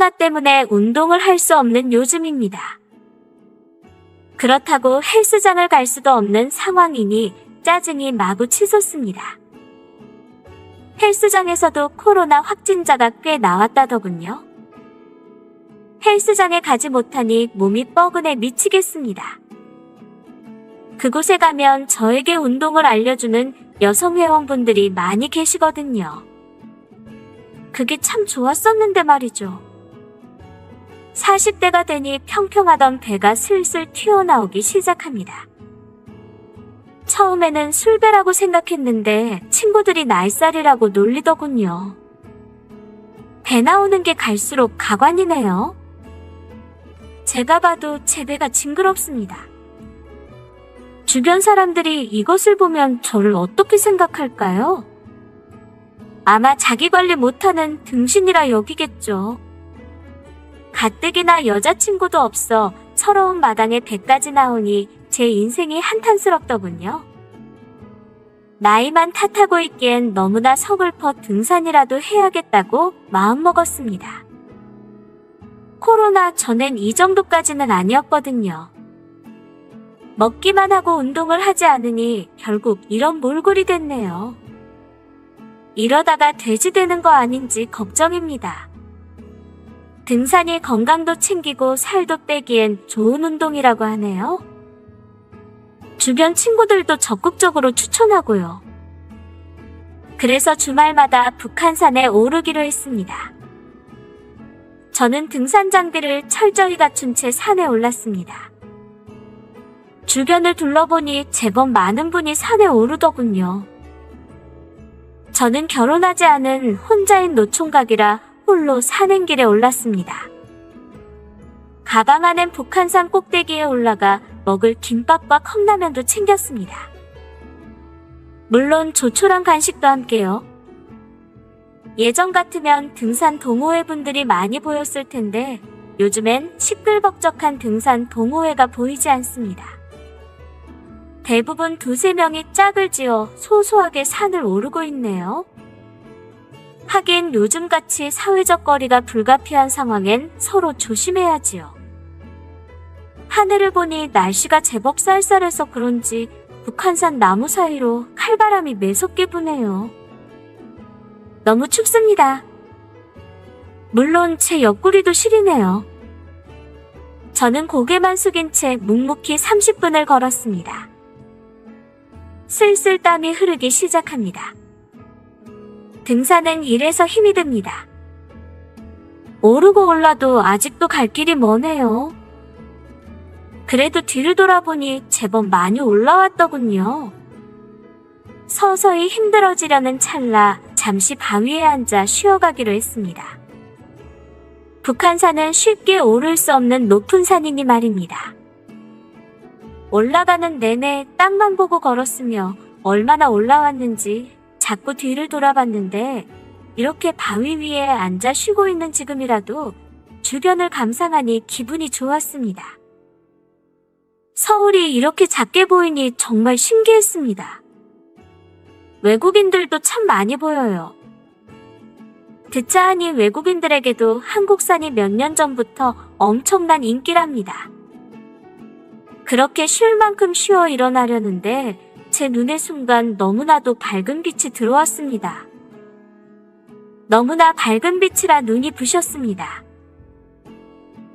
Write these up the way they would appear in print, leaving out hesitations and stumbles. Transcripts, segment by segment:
코로나 때문에 운동을 할 수 없는 요즘입니다. 그렇다고 헬스장을 갈 수도 없는 상황이니 짜증이 마구 치솟습니다. 헬스장에서도 코로나 확진자가 꽤 나왔다더군요. 헬스장에 가지 못하니 몸이 뻐근해 미치겠습니다. 그곳에 가면 저에게 운동을 알려주는 여성 회원분들이 많이 계시거든요. 그게 참 좋았었는데 말이죠. 40대가 되니 평평하던 배가 슬슬 튀어나오기 시작합니다. 처음에는 술배라고 생각했는데 친구들이 날살이라고 놀리더군요. 배 나오는 게 갈수록 가관이네요. 제가 봐도 제 배가 징그럽습니다. 주변 사람들이 이것을 보면 저를 어떻게 생각할까요? 아마 자기 관리 못하는 등신이라 여기겠죠. 가뜩이나 여자친구도 없어 서러운 마당에 배까지 나오니 제 인생이 한탄스럽더군요. 나이만 탓하고 있기엔 너무나 서글퍼 등산이라도 해야겠다고 마음먹었습니다. 코로나 전엔 이 정도까지는 아니었거든요. 먹기만 하고 운동을 하지 않으니 결국 이런 몰골이 됐네요. 이러다가 돼지 되는 거 아닌지 걱정입니다. 등산이 건강도 챙기고 살도 빼기엔 좋은 운동이라고 하네요. 주변 친구들도 적극적으로 추천하고요. 그래서 주말마다 북한산에 오르기로 했습니다. 저는 등산 장비를 철저히 갖춘 채 산에 올랐습니다. 주변을 둘러보니 제법 많은 분이 산에 오르더군요. 저는 결혼하지 않은 혼자인 노총각이라 홀로 산행길에 올랐습니다. 가방 안엔 북한산 꼭대기에 올라가 먹을 김밥과 컵라면도 챙겼습니다. 물론 조촐한 간식도 함께요. 예전 같으면 등산 동호회 분들이 많이 보였을 텐데 요즘엔 시끌벅적한 등산 동호회가 보이지 않습니다. 대부분 두세 명이 짝을 지어 소소하게 산을 오르고 있네요. 하긴 요즘같이 사회적 거리가 불가피한 상황엔 서로 조심해야지요. 하늘을 보니 날씨가 제법 쌀쌀해서 그런지 북한산 나무 사이로 칼바람이 매섭게 부네요. 너무 춥습니다. 물론 제 옆구리도 시리네요. 저는 고개만 숙인 채 묵묵히 30분을 걸었습니다. 슬슬 땀이 흐르기 시작합니다. 등산은 이래서 힘이 듭니다. 오르고 올라도 아직도 갈 길이 머네요. 그래도 뒤를 돌아보니 제법 많이 올라왔더군요. 서서히 힘들어지려는 찰나 잠시 바위에 앉아 쉬어가기로 했습니다. 북한산은 쉽게 오를 수 없는 높은 산이니 말입니다. 올라가는 내내 땅만 보고 걸었으며 얼마나 올라왔는지 자꾸 뒤를 돌아봤는데 이렇게 바위 위에 앉아 쉬고 있는 지금이라도 주변을 감상하니 기분이 좋았습니다. 서울이 이렇게 작게 보이니 정말 신기했습니다. 외국인들도 참 많이 보여요. 듣자 하니 외국인들에게도 한국산이 몇 년 전부터 엄청난 인기랍니다. 그렇게 쉴 만큼 쉬어 일어나려는데 제 눈에 순간 너무나도 밝은 빛이 들어왔습니다. 너무나 밝은 빛이라 눈이 부셨습니다.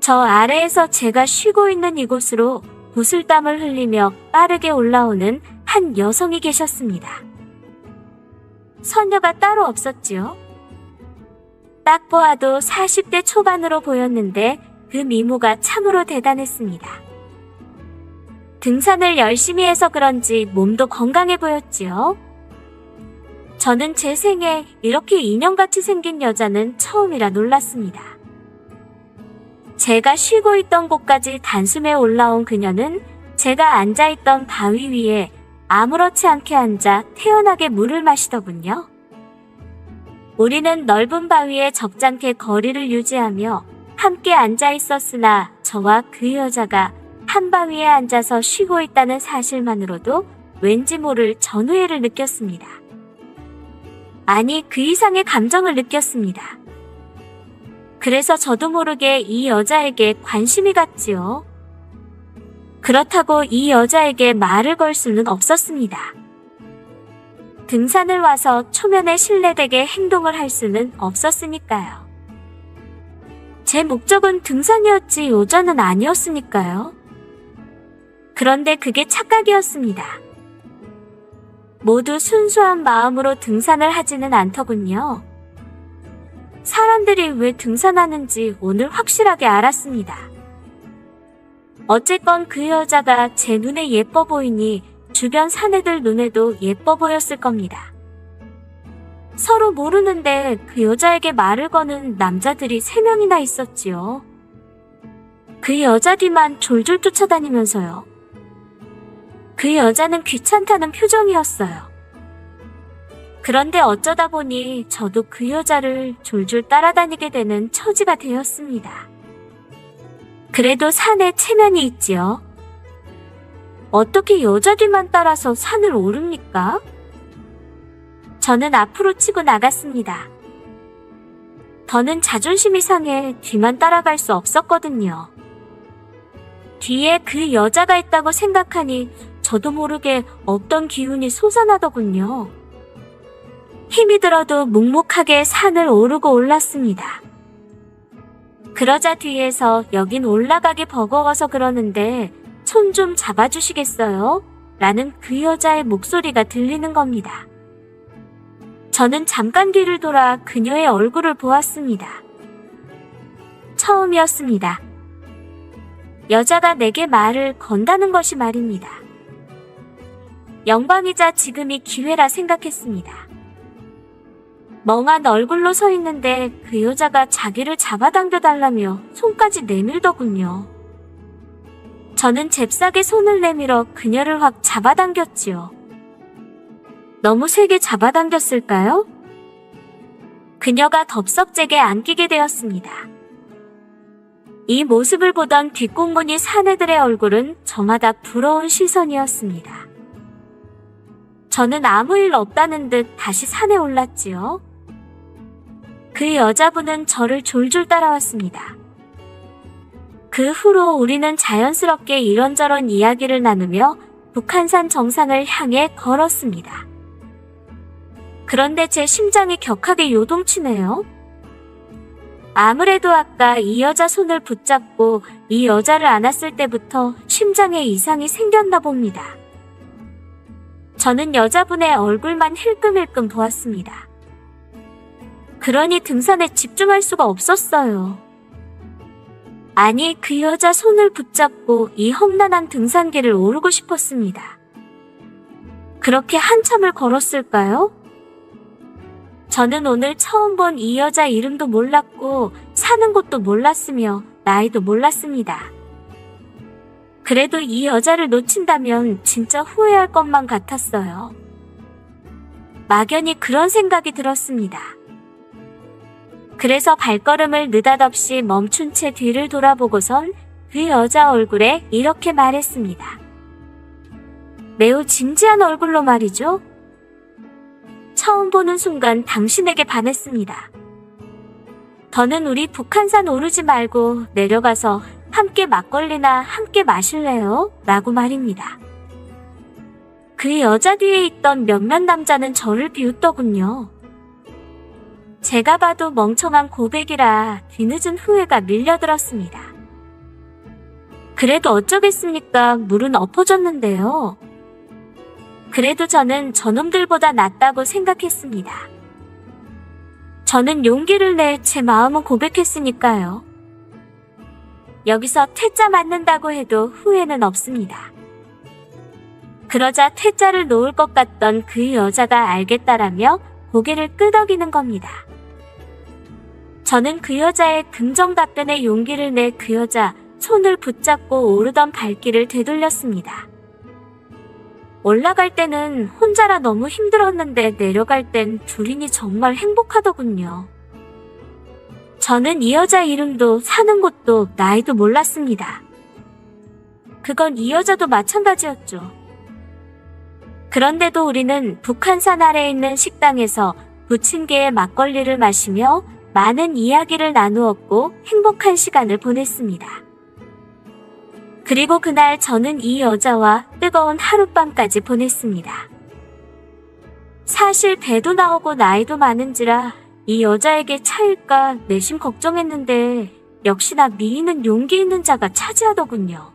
저 아래에서 제가 쉬고 있는 이곳으로 구슬땀을 흘리며 빠르게 올라오는 한 여성이 계셨습니다. 선녀가 따로 없었지요. 딱 보아도 40대 초반으로 보였는데 그 미모가 참으로 대단했습니다. 등산을 열심히 해서 그런지 몸도 건강해 보였지요. 저는 제 생에 이렇게 인형같이 생긴 여자는 처음이라 놀랐습니다. 제가 쉬고 있던 곳까지 단숨에 올라온 그녀는 제가 앉아있던 바위 위에 아무렇지 않게 앉아 태연하게 물을 마시더군요. 우리는 넓은 바위에 적잖게 거리를 유지하며 함께 앉아 있었으나 저와 그 여자가 한 바위에 앉아서 쉬고 있다는 사실만으로도 왠지 모를 전우애를 느꼈습니다. 아니, 그 이상의 감정을 느꼈습니다. 그래서 저도 모르게 이 여자에게 관심이 갔지요. 그렇다고 이 여자에게 말을 걸 수는 없었습니다. 등산을 와서 초면에 신뢰되게 행동을 할 수는 없었으니까요. 제 목적은 등산이었지 요자는 아니었으니까요. 그런데 그게 착각이었습니다. 모두 순수한 마음으로 등산을 하지는 않더군요. 사람들이 왜 등산하는지 오늘 확실하게 알았습니다. 어쨌건 그 여자가 제 눈에 예뻐 보이니 주변 사내들 눈에도 예뻐 보였을 겁니다. 서로 모르는데 그 여자에게 말을 거는 남자들이 3명이나 있었지요. 그 여자 뒤만 졸졸 쫓아다니면서요. 그 여자는 귀찮다는 표정이었어요. 그런데 어쩌다 보니 저도 그 여자를 졸졸 따라다니게 되는 처지가 되었습니다. 그래도 산에 체면이 있지요. 어떻게 여자 뒤만 따라서 산을 오릅니까? 저는 앞으로 치고 나갔습니다. 더는 자존심이 상해 뒤만 따라갈 수 없었거든요. 뒤에 그 여자가 있다고 생각하니 저도 모르게 없던 기운이 솟아나더군요. 힘이 들어도 묵묵하게 산을 오르고 올랐습니다. 그러자 뒤에서 여긴 올라가기 버거워서 그러는데 손 좀 잡아주시겠어요? 라는 그 여자의 목소리가 들리는 겁니다. 저는 잠깐 뒤를 돌아 그녀의 얼굴을 보았습니다. 처음이었습니다. 여자가 내게 말을 건다는 것이 말입니다. 영광이자 지금이 기회라 생각했습니다. 멍한 얼굴로 서 있는데 그 여자가 자기를 잡아당겨달라며 손까지 내밀더군요. 저는 잽싸게 손을 내밀어 그녀를 확 잡아당겼지요. 너무 세게 잡아당겼을까요? 그녀가 덥석 제게 안기게 되었습니다. 이 모습을 보던 뒷공문이 사내들의 얼굴은 저마다 부러운 시선이었습니다. 저는 아무 일 없다는 듯 다시 산에 올랐지요. 그 여자분은 저를 졸졸 따라왔습니다. 그 후로 우리는 자연스럽게 이런저런 이야기를 나누며 북한산 정상을 향해 걸었습니다. 그런데 제 심장이 격하게 요동치네요. 아무래도 아까 이 여자 손을 붙잡고 이 여자를 안았을 때부터 심장에 이상이 생겼나 봅니다. 저는 여자분의 얼굴만 힐끔힐끔 보았습니다. 그러니 등산에 집중할 수가 없었어요. 아니, 그 여자 손을 붙잡고 이 험난한 등산길을 오르고 싶었습니다. 그렇게 한참을 걸었을까요? 저는 오늘 처음 본 이 여자 이름도 몰랐고 사는 곳도 몰랐으며 나이도 몰랐습니다. 그래도 이 여자를 놓친다면 진짜 후회할 것만 같았어요. 막연히 그런 생각이 들었습니다. 그래서 발걸음을 느닷없이 멈춘 채 뒤를 돌아보고선 그 여자 얼굴에 이렇게 말했습니다. 매우 진지한 얼굴로 말이죠. 처음 보는 순간 당신에게 반했습니다. 더는 우리 북한산 오르지 말고 내려가서 함께 막걸리나 함께 마실래요? 라고 말입니다. 그 여자 뒤에 있던 몇몇 남자는 저를 비웃더군요. 제가 봐도 멍청한 고백이라 뒤늦은 후회가 밀려들었습니다. 그래도 어쩌겠습니까? 물은 엎어졌는데요. 그래도 저는 저놈들보다 낫다고 생각했습니다. 저는 용기를 내 제 마음을 고백했으니까요. 여기서 퇴짜 맞는다고 해도 후회는 없습니다. 그러자 퇴짜를 놓을 것 같던 그 여자가 알겠다라며 고개를 끄덕이는 겁니다. 저는 그 여자의 긍정 답변에 용기를 내 그 여자 손을 붙잡고 오르던 발길을 되돌렸습니다. 올라갈 때는 혼자라 너무 힘들었는데 내려갈 땐 둘이니 정말 행복하더군요. 저는 이 여자 이름도 사는 곳도 나이도 몰랐습니다. 그건 이 여자도 마찬가지였죠. 그런데도 우리는 북한산 아래에 있는 식당에서 부침개의 막걸리를 마시며 많은 이야기를 나누었고 행복한 시간을 보냈습니다. 그리고 그날 저는 이 여자와 뜨거운 하룻밤까지 보냈습니다. 사실 배도 나오고 나이도 많은지라 이 여자에게 차일까 내심 걱정했는데 역시나 미인은 용기 있는 자가 차지하더군요.